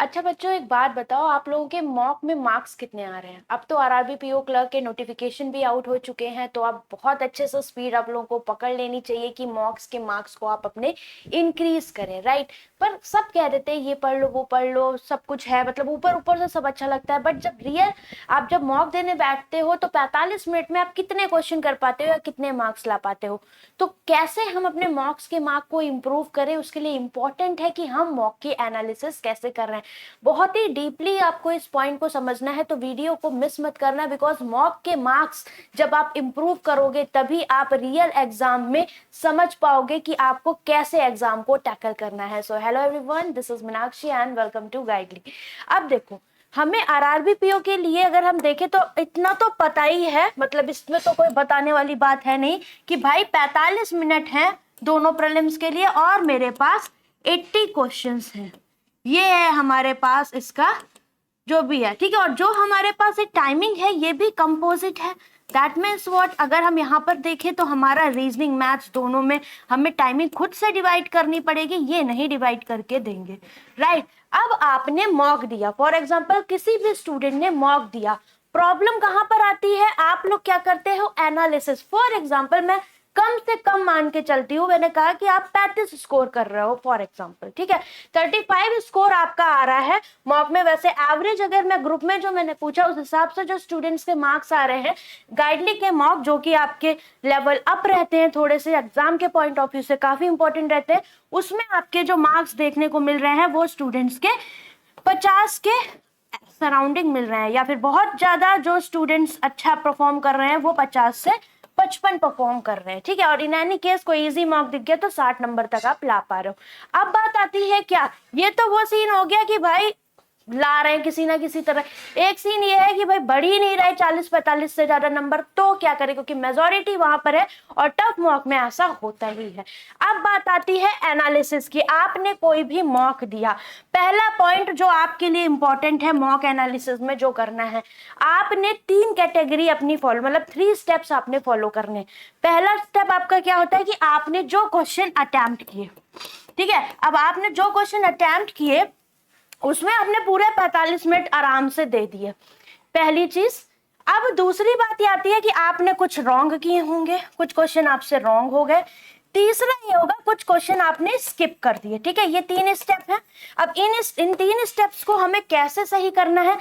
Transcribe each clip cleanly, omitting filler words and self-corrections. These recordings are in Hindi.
अच्छा बच्चों, एक बात बताओ, आप लोगों के मॉक में मार्क्स कितने आ रहे हैं? अब तो आरआरबी पीओ क्लर्क के नोटिफिकेशन भी आउट हो चुके हैं, तो आप बहुत अच्छे से स्पीड आप लोगों को पकड़ लेनी चाहिए कि मॉक्स के मार्क्स को आप अपने इंक्रीज करें, राइट। पर सब कह देते हैं ये पढ़ लो वो पढ़ लो, सब कुछ है, मतलब ऊपर ऊपर से सब अच्छा लगता है, बट जब रियल आप जब मॉक देने बैठते हो तो 45 मिनट में आप कितने क्वेश्चन कर पाते हो या कितने मार्क्स ला पाते हो? तो कैसे हम अपने मॉक्स के मार्क को इम्प्रूव करें, उसके लिए इंपॉर्टेंट है कि हम मॉक की एनालिसिस कैसे कर रहे हैं। बहुत ही डीपली आपको इस पॉइंट को समझना है, तो वीडियो को मिस मत करना, बिकॉज मॉक के मार्क्स जब आप इंप्रूव करोगे तभी आप रियल एग्जाम में समझ पाओगे कि आपको कैसे एग्जाम को टैकल करना है। So hello everyone, this is Meenakshi and welcome to Guidely. अब देखो, हमें आरआरबी पीओ के लिए अगर हम देखें तो इतना तो पता ही है, मतलब इसमें तो कोई बताने वाली बात है नहीं कि भाई 45 मिनट है दोनों प्रीलिम्स के लिए और मेरे पास 80 क्वेश्चंस हैं। ये है हमारे पास इसका जो भी है, ठीक है। और जो हमारे पास एक टाइमिंग है ये भी कंपोजिट है। दैट मीन्स व्हाट, अगर हम यहाँ पर देखें तो हमारा रीजनिंग मैथ्स दोनों में हमें टाइमिंग खुद से डिवाइड करनी पड़ेगी, ये नहीं डिवाइड करके देंगे, राइट। अब आपने मॉक दिया, फॉर एग्जाम्पल किसी भी स्टूडेंट ने मॉक दिया, प्रॉब्लम कहाँ पर आती है, आप लोग क्या करते हो, एनालिसिस। फॉर एग्जाम्पल मैं कम से कम मान के चलती हूँ, मैंने कहा कि आप 35 स्कोर कर रहे हो फॉर एग्जाम्पल, ठीक है, 35 स्कोर आपका आ रहा है मॉक में। वैसे एवरेज अगर मैं ग्रुप में जो मैंने पूछा उस हिसाब से जो स्टूडेंट्स के मार्क्स आ रहे हैं गाइडली के मॉक, जो कि आपके लेवल अप रहते हैं, थोड़े से एग्जाम के पॉइंट ऑफ व्यू से काफी इंपॉर्टेंट रहते हैं, उसमें आपके जो मार्क्स देखने को मिल रहे हैं वो स्टूडेंट्स के 50 के सराउंडिंग मिल रहे हैं, या फिर बहुत ज्यादा जो स्टूडेंट्स अच्छा परफॉर्म कर रहे हैं वो 50 से 55 परफॉर्म कर रहे हैं, ठीक है। और इन एनी केस कोई इजी मार्क दिख गया तो 60 नंबर तक आप ला पा रहे हो। अब बात आती है क्या, ये तो वो सीन हो गया कि भाई ला रहे हैं किसी ना किसी तरह। एक सीन ये है कि भाई बढ़ ही नहीं रहे 40-45 से ज्यादा नंबर, तो क्या करें, क्योंकि मेजोरिटी वहां पर है और टफ मॉक में ऐसा होता ही है। अब बात आती है एनालिसिस की। आपने कोई भी मॉक दिया, पहला पॉइंट जो आपके लिए इंपॉर्टेंट है मॉक एनालिसिस में जो करना है, आपने 3 कैटेगरी अपनी फॉलो, मतलब 3 स्टेप्स आपने फॉलो करने। पहला स्टेप आपका क्या होता है कि आपने जो क्वेश्चन अटेम्प्ट किए, ठीक है, अब आपने जो क्वेश्चन अटेम्प्ट किए उसमें आपने पूरे 45 मिनट आराम से दे दिए, पहली चीज। अब दूसरी बात ये आती है कि आपने कुछ रॉन्ग किए होंगे, कुछ क्वेश्चन आपसे रॉन्ग हो गए। तीसरा ये होगा कुछ क्वेश्चन आपने स्किप कर दिए, ठीक है, ये 3 स्टेप है। अब इन 3 स्टेप्स को हमें कैसे सही करना है,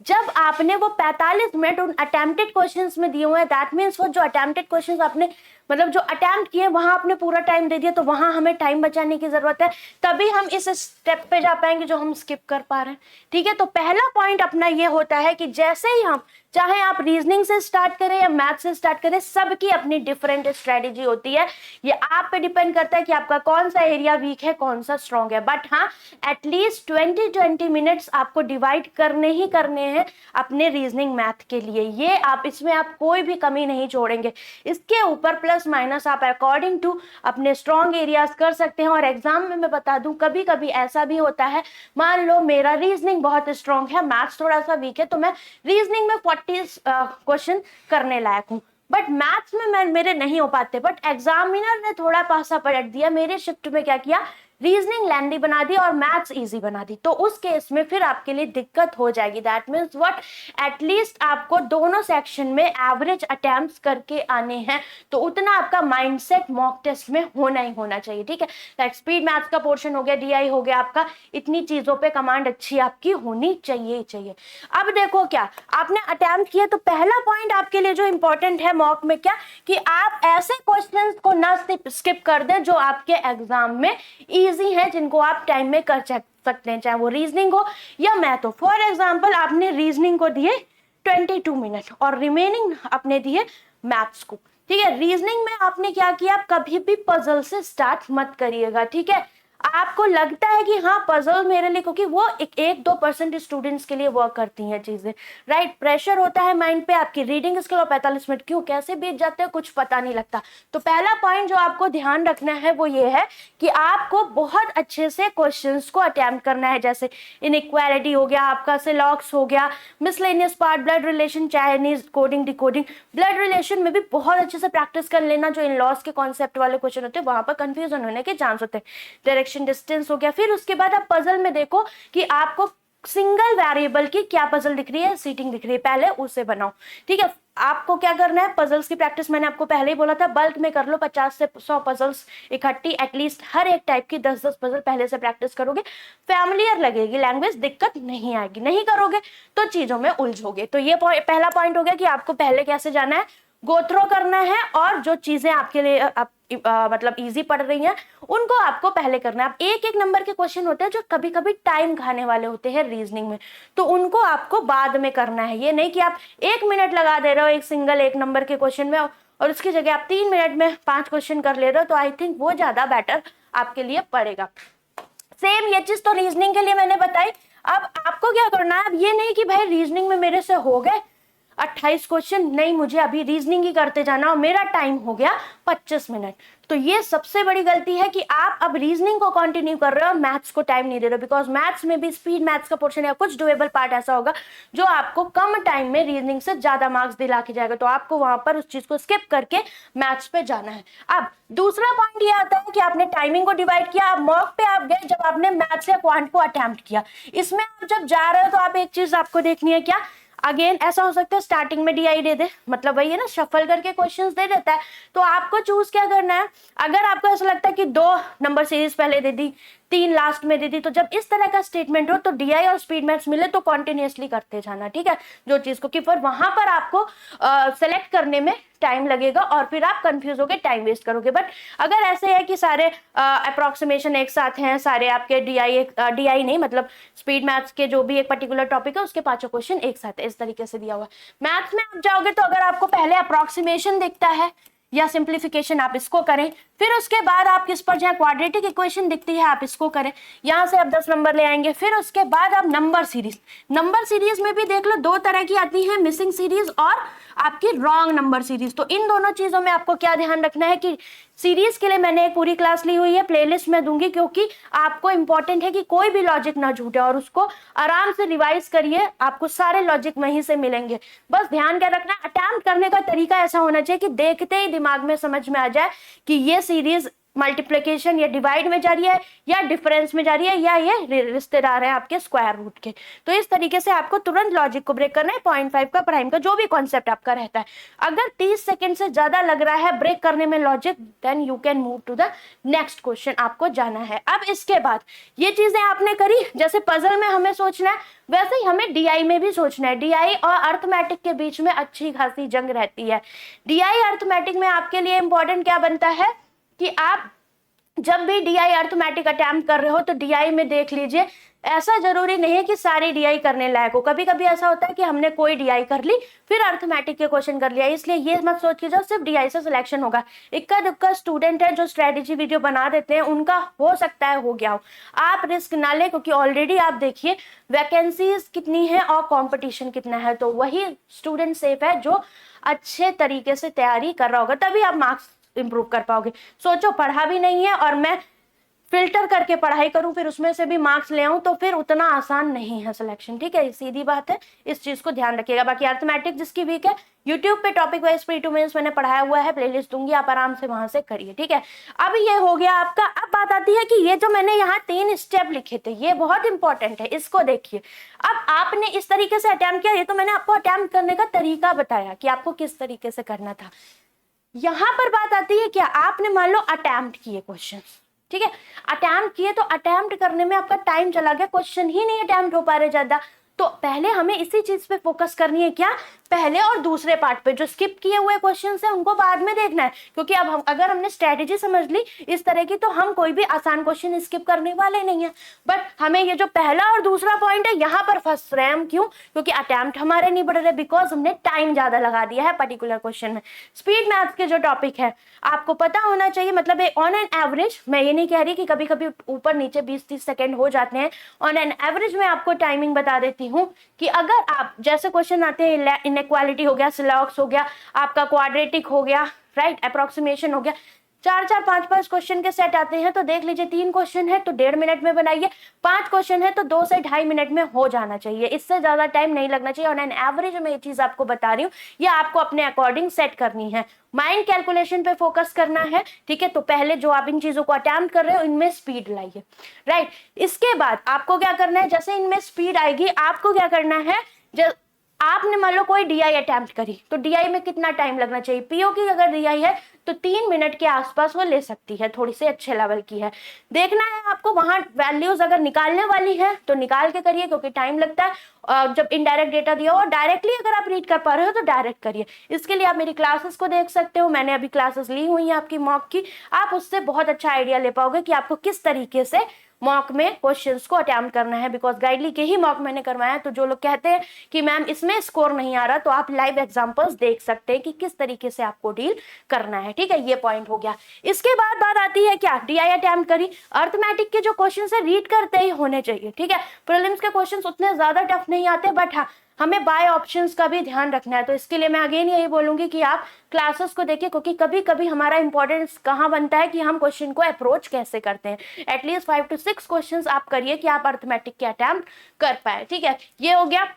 जब आपने वो 45 मिनट उन अटेम्प्टेड क्वेश्चंस में दिए हुए हैं, दैट मीन्स वो जो अटेम्प्टेड क्वेश्चंस आपने मतलब जो अटेम्प्ट किए वहां आपने पूरा टाइम दे दिया, तो वहां हमें टाइम बचाने की जरूरत है, तभी हम इस स्टेप पे जा पाएंगे जो हम स्किप कर पा रहे हैं, ठीक है। तो पहला पॉइंट अपना ये होता है कि जैसे ही हम, चाहे आप रीजनिंग से स्टार्ट करें या मैथ से स्टार्ट करें, सबकी अपनी डिफरेंट स्ट्रेटेजी होती है। ये आप पे डिपेंड करता है कि आपका कौन सा एरिया वीक है, कौन सा स्ट्रॉन्ग है। बट हाँ, एटलीस्ट 20 मिनट्स आपको डिवाइड करने ही करने हैं अपने रीजनिंग मैथ के लिए। ये आप इसमें आप कोई भी कमी नहीं छोड़ेंगे। इसके ऊपर प्लस माइनस आप अकॉर्डिंग टू अपने स्ट्रॉन्ग एरियाज कर सकते हैं। और एग्जाम में मैं बता दूं, कभी कभी ऐसा भी होता है, मान लो मेरा रीजनिंग बहुत स्ट्रॉन्ग है, मैथ्स थोड़ा सा वीक है, तो मैं रीजनिंग में 40 क्वेश्चन करने लायक हूँ, बट मैथ्स में मेरे नहीं हो पाते। बट एग्जामिनर ने थोड़ा पासा पलट दिया, मेरे शिफ्ट में क्या किया, रीजनिंग लैंडी बना दी और मैथ्स इजी बना दी, तो उस केस में फिर आपके लिए दिक्कत हो जाएगी। दैट मीन्स व्हाट, एटलीस्ट आपको दोनों सेक्शन में एवरेज अटेम्प्ट्स करके आने हैं, तो उतना आपका माइंडसेट मॉक टेस्ट में होना ही होना चाहिए, ठीक है। लाइक स्पीड मैथ्स का पोर्शन हो गया, डीआई हो गया आपका, इतनी चीजों पे कमांड अच्छी आपकी होनी चाहिए चाहिए। अब देखो क्या आपने अटेम्प्ट किया, तो पहला पॉइंट आपके लिए जो इंपॉर्टेंट है मॉक में क्या, कि आप ऐसे क्वेश्चंस को ना स्किप कर दें जो आपके एग्जाम में इजी है, जिनको आप टाइम में कर सकते हैं, चाहे वो रीजनिंग हो या मैथ हो। फॉर एग्जाम्पल आपने रीजनिंग को दिए 22 मिनट और रिमेनिंग आपने दिए मैथ्स को, ठीक है। रीजनिंग में आपने क्या किया, आप कभी भी पजल से स्टार्ट मत करिएगा, ठीक है। आपको लगता है कि हाँ पजल मेरे लिए, क्योंकि वो 1-2% स्टूडेंट्स के लिए वर्क करती हैं चीजें, राइट। प्रेशर होता है माइंड पे, आपकी रीडिंग स्किल, और 45 मिनट क्यों कैसे बीत जाते हैं कुछ पता नहीं लगता। तो पहला पॉइंट जो आपको ध्यान रखना है वो ये है कि आपको बहुत अच्छे से क्वेश्चंस को अटेम्प्ट करना है, जैसे इनइक्वालिटी हो गया आपका, सिलॉक्स हो गया, miscellaneous part, blood relation, Chinese coding decoding. Blood relation में भी बहुत अच्छे से प्रैक्टिस कर लेना, जो इन लॉस के कॉन्सेप्ट वाले क्वेश्चन होते हैं वहां पर कंफ्यूजन होने के चांस होते हैं। डायरेक्शन डिस्टेंस हो गया। फिर उसके बाद आप पजल में देखो कि आपको सिंगल वेरिएबल की क्या पजल दिख रही है, सीटिंग दिख रही है, पहले उसे बनाओ, ठीक है। आपको क्या करना है, पजल्स की प्रैक्टिस मैंने आपको पहले ही बोला था, बल्क में कर लो, 50 से 100 पजल्स इकट्ठी, एटलीस्ट हर एक टाइप की 10-10 पजल पहले से प्रैक्टिस करोगे, फैमिलियर लगेगी लैंग्वेज, दिक्कत नहीं आएगी। नहीं करोगे तो चीजों में उलझोगे। तो ये पहला पॉइंट हो गया कि आपको पहले कैसे जाना है, गो थ्रो करना है, और जो चीजें आपके लिए मतलब इजी पड़ रही हैं उनको आपको पहले करना है। अब एक एक नंबर के क्वेश्चन होते हैं जो कभी कभी टाइम खाने वाले होते हैं रीजनिंग में, तो उनको आपको बाद में करना है। ये नहीं कि आप 1 मिनट लगा दे रहे हो एक सिंगल 1 नंबर के क्वेश्चन में और उसकी जगह आप 3 मिनट में 5 क्वेश्चन कर ले रहे हो, तो आई थिंक वो ज्यादा बेटर आपके लिए पड़ेगा। सेम ये चीज तो रीजनिंग के लिए मैंने बताई। अब आपको क्या करना है, अब ये नहीं कि भाई रीजनिंग में मेरे से हो गए 28 क्वेश्चन, नहीं मुझे अभी रीजनिंग ही करते जाना और मेरा टाइम हो गया 25 मिनट। तो ये सबसे बड़ी गलती है कि आप अब रीजनिंग को कंटिन्यू कर रहे हो और मैथ्स को टाइम नहीं दे रहे हो, बिकॉज मैथ्स में भी स्पीड मैथ्स का पोर्शन या कुछ डुएबल पार्ट ऐसा होगा जो आपको कम टाइम में रीजनिंग से ज्यादा मार्क्स दिला के जाएगा, तो आपको वहां पर उस चीज को स्किप करके मैथ्स पे जाना है। अब दूसरा पॉइंट ये आता है कि आपने टाइमिंग को डिवाइड किया, आप मॉक पे आप गए जब आपने मैथ्स या क्वांट को अटेम्प्ट किया। इसमें आप जब जा रहे हो तो आप एक चीज आपको देखनी है, क्या अगेन ऐसा हो सकता है स्टार्टिंग में डीआई दे दे, मतलब वही है ना, शफल करके क्वेश्चंस दे देता है, तो आपको चूज क्या करना है। अगर आपको ऐसा लगता है कि 2 नंबर सीरीज पहले दे दी, 3 लास्ट में दे दी, तो जब इस तरह का स्टेटमेंट हो तो डीआई और स्पीड मैथ्स मिले तो कॉन्टिन्यूसली करते जाना, ठीक है, जो चीज को, कि फिर वहां पर आपको सेलेक्ट करने में टाइम लगेगा और फिर आप कंफ्यूज होकर टाइम वेस्ट करोगे। बट अगर ऐसे है कि सारे अप्रोक्सीमेशन एक साथ हैं, सारे आपके डीआई नहीं मतलब स्पीड मैथ्स के जो भी एक पर्टिकुलर टॉपिक है उसके 5 क्वेश्चन एक साथ है, इस तरीके से दिया हुआ है। मैथ्स में आप जाओगे तो अगर आपको पहले अप्रोक्सीमेशन दिखता है या सिंप्लीफिकेशन, आप इसको करें, फिर उसके बाद आप किस पर जाए, क्वाड्रेटिक इक्वेशन दिखती है आप इसको करें, यहां से आप 10 नंबर ले आएंगे। फिर उसके बाद आप नंबर सीरीज में भी देख लो 2 तरह की आती है, मिसिंग सीरीज और आपकी रॉन्ग नंबर सीरीज। तो इन दोनों चीजों में आपको क्या ध्यान रखना है कि सीरीज के लिए मैंने एक पूरी क्लास ली हुई है, प्लेलिस्ट में दूंगी, क्योंकि आपको इंपॉर्टेंट है कि कोई भी लॉजिक ना छूटे और उसको आराम से रिवाइज करिए, आपको सारे लॉजिक वहीं से मिलेंगे। बस ध्यान क्या रखना है, अटेम्प्ट करने का तरीका ऐसा होना चाहिए कि देखते ही दिमाग में समझ में आ जाए कि ये सीरीज मल्टीप्लिकेशन या डिवाइड में जा रही है या डिफरेंस में जा रही है या ये रिश्तेदार है आपके स्क्वायर रूट के। तो इस तरीके से आपको तुरंत लॉजिक को ब्रेक करना है, 0.5 का प्राइम का जो भी कॉन्सेप्ट आपका रहता है। अगर 30 सेकंड से ज्यादा लग रहा है ब्रेक करने में logic, then you can move to the next question, आपको जाना है। अब इसके बाद ये चीजें आपने करी, जैसे पजल में हमें सोचना है वैसे ही हमें डीआई में भी सोचना है। डीआई और अर्थमेटिक के बीच में अच्छी खासी जंग रहती है। डीआई अर्थमेटिक में आपके लिए इंपॉर्टेंट क्या बनता है कि आप जब भी डीआई अर्थमेटिक अटेम्प्ट कर रहे हो तो डीआई में देख लीजिए, ऐसा जरूरी नहीं है कि सारी डीआई करने लायक हो, कभी कभी ऐसा होता है कि हमने कोई डीआई कर ली फिर अर्थमेटिक के क्वेश्चन कर लिया, इसलिए ये मत सोच के जाओ सिर्फ डीआई से सिलेक्शन होगा। इक्का दुक्का स्टूडेंट है जो स्ट्रेटेजी वीडियो बना देते हैं, उनका हो सकता है हो गया हो, आप रिस्क ना ले, क्योंकि ऑलरेडी आप देखिए वैकेंसीज कितनी है और कॉम्पिटिशन कितना है, तो वही स्टूडेंट सेफ है जो अच्छे तरीके से तैयारी कर रहा होगा, तभी आप मार्क्स इंप्रूव कर पाओगे। सोचो पढ़ा भी नहीं है और मैं फिल्टर करके पढ़ाई करूं फिर उसमें से भी मार्क्स ले आऊं, तो फिर उतना आसान नहीं है सिलेक्शन, ठीक है, सीधी बात है, इस चीज को ध्यान रखिएगा। बाकी अर्थमेटिक जिसकी वीक है, यूट्यूब पे टॉपिक वाइज प्री 2 मेंस मैंने पढ़ाया हुआ है, प्लेलिस्ट दूंगी, आप आराम से वहां से करिए, ठीक है। अब ये हो गया आपका। अब बात आती है कि ये जो मैंने यहाँ 3 स्टेप लिखे थे ये बहुत इंपॉर्टेंट है, इसको देखिए। अब आपने इस तरीके से अटेम्प्ट किया, ये तो मैंने आपको अटेम्प्ट करने का तरीका बताया कि आपको किस तरीके से करना था। यहां पर बात आती है क्या, आपने मान लो अटेम्प्ट किए क्वेश्चन, ठीक है, अटेम्प्ट किए तो अटेम्प्ट करने में आपका टाइम चला गया, क्वेश्चन ही नहीं अटेम्प्ट हो पा रहे ज्यादा, तो पहले हमें इसी चीज पे फोकस करनी है, क्या, पहले और दूसरे पार्ट पे। जो स्किप किए हुए क्वेश्चंस हैं उनको बाद में देखना है, क्योंकि अब हम अगर हमने स्ट्रेटेजी समझ ली इस तरह की तो हम कोई भी आसान क्वेश्चन स्किप करने वाले नहीं है। बट हमें ये जो पहला और दूसरा पॉइंट है यहाँ पर फंस रहे हम, क्यों, क्योंकि अटेम्प्ट हमारे नहीं बढ़ रहे, बिकॉज हमने टाइम ज्यादा लगा दिया है पर्टिकुलर क्वेश्चन में। स्पीड मैथ्स के जो टॉपिक है आपको पता होना चाहिए, मतलब ऑन एन एवरेज, मैं ये नहीं कह रही कि कभी कभी ऊपर नीचे 20-30 सेकेंड हो जाते हैं, ऑन एन एवरेज मैं आपको टाइमिंग बता देती हूँ कि अगर आप जैसे क्वेश्चन आते हैं इनइक्वालिटी हो गया, सिलॉक्स हो गया, आपका क्वाड्रेटिक हो गया, राइट, अप्रोक्सीमेशन हो गया, चार चार पांच पांच क्वेश्चन के सेट आते हैं, तो देख लीजिए 3 क्वेश्चन है तो 1.5 मिनट में बनाइए, 5 क्वेश्चन है तो 2 से 2.5 मिनट में हो जाना चाहिए, इससे ज्यादा टाइम नहीं लगना चाहिए। और एन एवरेज में ये चीज आपको बता रही हूँ, ये आपको अपने अकॉर्डिंग सेट करनी है, माइंड कैलकुलेशन पे फोकस करना है, ठीक है। तो पहले जो आप इन चीजों को अटेम्प्ट कर रहे हो इनमें स्पीड लाइए, राइट। इसके बाद आपको क्या करना है, जैसे इनमें स्पीड आएगी आपको क्या करना है, आपने मान लो कोई डीआई अटेम्प्ट करी, तो डीआई में कितना टाइम लगना चाहिए, पीओ की अगर डीआई है तो 3 मिनट के आसपास वो ले सकती है, थोड़ी सी अच्छे लेवल की है। देखना है आपको वहां वैल्यूज अगर निकालने वाली है तो निकाल के करिए, क्योंकि टाइम लगता है जब इनडायरेक्ट डेटा दिया हो। डायरेक्टली अगर आप रीड कर पा रहे हो तो डायरेक्ट करिए। इसके लिए आप मेरी क्लासेस को देख सकते हो, मैंने अभी क्लासेस ली हुई है आपकी मॉक की, आप उससे बहुत अच्छा आइडिया ले पाओगे कि आपको किस तरीके से मॉक में क्वेश्चंस को अटेम्प्ट करना है। बिकॉज गाइडली के ही मॉक मैंने करवाया है, तो जो लोग कहते हैं कि मैम इसमें स्कोर नहीं आ रहा, तो आप लाइव एग्जांपल्स देख सकते हैं कि किस तरीके से आपको डील करना है, ठीक है। ये पॉइंट हो गया। इसके बाद बात आती है क्या, डीआई अटेम्प्ट करी, अर्थमेटिक के जो क्वेश्चन है रीड करते ही होने चाहिए, ठीक है। प्रीलिम्स के क्वेश्चन उतने ज्यादा टफ नहीं आते, बट हाँ हमें बाय ऑप्शंस का भी ध्यान रखना है। तो इसके लिए मैं अगेन यही बोलूंगी कि आप क्लासेस को देखिए, क्योंकि कभी कभी हमारा इंपॉर्टेंस कहाँ बनता है कि हम क्वेश्चन को अप्रोच कैसे करते हैं। एटलीस्ट 5 to 6 क्वेश्चंस आप करिए कि आप अर्थमेटिक के अटेम्प्ट कर पाए, ठीक है। ये हो गया।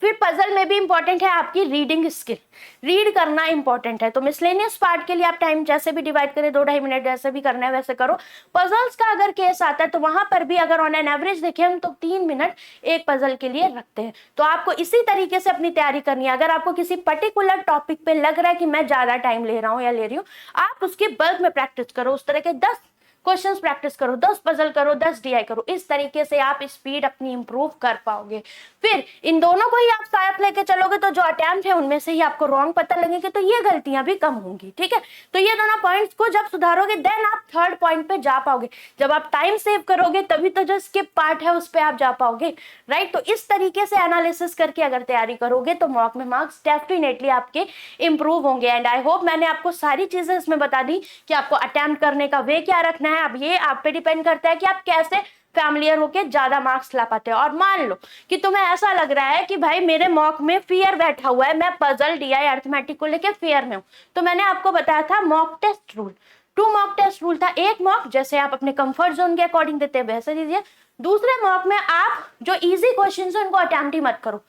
फिर पजल में भी इंपॉर्टेंट है आपकी रीडिंग स्किल, रीड करना इंपॉर्टेंट है। तो मिसलेनियस पार्ट के लिए आप टाइम जैसे भी डिवाइड करें, 2-2.5 मिनट जैसे भी करना है वैसे करो। पजल्स का अगर केस आता है तो वहां पर भी अगर ऑन एन एवरेज देखें हम तो 3 मिनट एक पजल के लिए रखते हैं। तो आपको इसी तरीके से अपनी तैयारी करनी है। अगर आपको किसी पर्टिकुलर टॉपिक पे लग रहा है कि मैं ज्यादा टाइम ले रहा हूँ या ले रही हूँ, आप उसके बल्क में प्रैक्टिस करो, उस तरह के 10 क्वेश्चंस प्रैक्टिस करो, 10 पजल करो, 10 डीआई करो। इस तरीके से आप स्पीड अपनी इंप्रूव कर पाओगे। फिर इन दोनों को ही आप साथ लेके चलोगे तो जो अटेम्प्ट है उनमें से ही आपको रॉन्ग पता लगेंगे, तो ये गलतियां भी कम होंगी, ठीक है। तो ये दोनों पॉइंट्स को जब सुधारोगे देन आप थर्ड पॉइंट पे जा पाओगे। जब आप टाइम सेव करोगे तभी तो जो स्किप पार्ट है उस पर आप जा पाओगे, राइट। तो इस तरीके से एनालिसिस करके अगर तैयारी करोगे तो मॉक में मार्क्स डेफिनेटली आपके इंप्रूव होंगे। एंड आई होप मैंने आपको सारी चीजें इसमें बता दी कि आपको अटेम्प्ट करने का वे क्या रखना है। अब ये आप पे डिपेंड करता है कि आप कैसे फैमिलियर होके ज्यादा मार्क्स ला पाते हो। और मान लो कि तुम्हें ऐसा लग रहा है कि भाई मेरे मॉक में फियर बैठा हुआ है, मैं पजल डीआई अर्थमेटिक को लेके फियर में हूं, तो मैंने आपको बताया था mock test rule. 2 mock test rule था। एक मॉक जैसे आप अपने कंफर्ट जोन के अकॉर्डिंग देते हैं वैसे दीजिए, दूसरे मॉक में आप जो इजी क्वेश्चन है उनको अटेम्प्ट ही मत करो,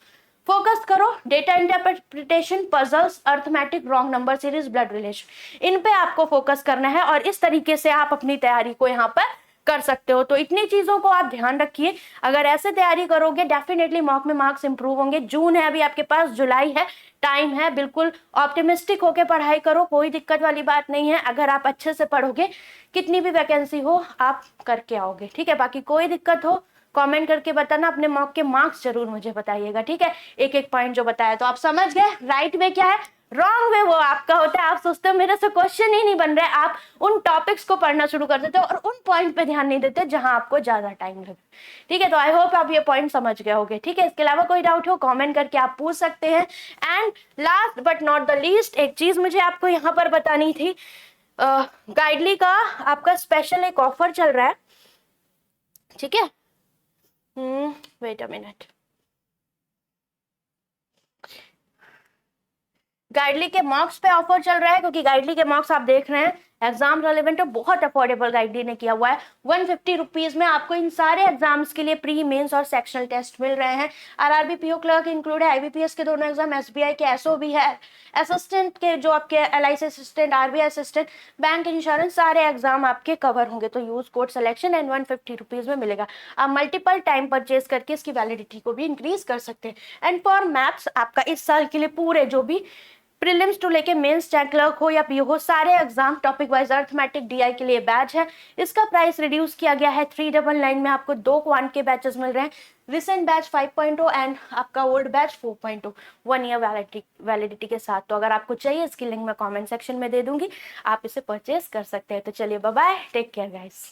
फोकस करो data interpretation, puzzles, arithmetic, wrong number series, blood relation, इन पे आपको फोकस करना है। और इस तरीके से आप अपनी तैयारी को यहाँ पर कर सकते हो। तो इतनी चीजों को आप ध्यान रखिए। अगर ऐसे तैयारी करोगे डेफिनेटली मॉक में मार्क्स इंप्रूव होंगे। जून है अभी आपके पास, जुलाई है, टाइम है, बिल्कुल ऑप्टिमिस्टिक होकर पढ़ाई करो, कोई दिक्कत वाली बात नहीं है। अगर आप अच्छे से पढ़ोगे कितनी भी वैकेंसी हो आप करके आओगे, ठीक है। बाकी कोई दिक्कत हो कमेंट करके बताना, अपने मॉक के मार्क्स जरूर मुझे बताइएगा, ठीक है। एक एक पॉइंट जो बताया तो आप समझ गए। राइट वे क्या है, रॉन्ग वे वो आपका होता है। आप सोचते हो मेरे से क्वेश्चन ही नहीं बन रहे, आप उन टॉपिक्स को पढ़ना शुरू कर देते हो और उन पॉइंट पे ध्यान नहीं देते जहां आपको ज्यादा टाइम लगे, ठीक है। तो आई होप आप ये पॉइंट समझ गए होगे, ठीक है। इसके अलावा कोई डाउट हो कमेंट करके आप पूछ सकते हैं। And last but not the least, एक चीज मुझे आपको यहाँ पर बतानी थी, गाइडली का आपका स्पेशल एक ऑफर चल रहा है, ठीक है। वेट अ मिनट, गाइडली के मार्क्स पे ऑफर चल रहा है, क्योंकि गाइडली के मार्क्स आप देख रहे हैं एग्जाम रेलेवेंट है, बहुत अफोर्डेबल गाइडली ने किया हुआ है। 150 रुपीज में आपको इन सारे एग्जाम्स के लिए प्री मेंस और सेक्शनल टेस्ट मिल रहे हैं। आरआरबी पीओ क्लर्क इंक्लूड है, आईबीपीएस के दोनों एग्जाम, एसबीआई के एसओ भी है, असिस्टेंट के जो आपके LIC assistant, RBI assistant, bank insurance, सारे एग्जाम आपके कवर होंगे। तो use code selection and 150 rupees में मिलेगा। आप मल्टीपल टाइम परचेज करके इसकी वैलिडिटी को भी इंक्रीज कर सकते हैं। एंड फॉर मैथ्स आपका इस साल के लिए पूरे जो भी प्रीलिम्स टू लेके मेंस, चाहे क्लर्क हो या पीओ हो, सारे exam topic wise arithmetic DI के लिए बैच है। इसका प्राइस रिड्यूस किया गया है 399 में। आपको 2 क्वांट के बैचेस मिल रहे हैं, रिसेंट बैच 5.0 एंड आपका ओल्ड बैच 4.0, 1 ईयर वैलिडिटी के साथ। तो अगर आपको चाहिए इसकी लिंक मैं कमेंट सेक्शन में दे दूंगी, आप इसे परचेज कर सकते हैं। तो चलिए bye bye, take care guys.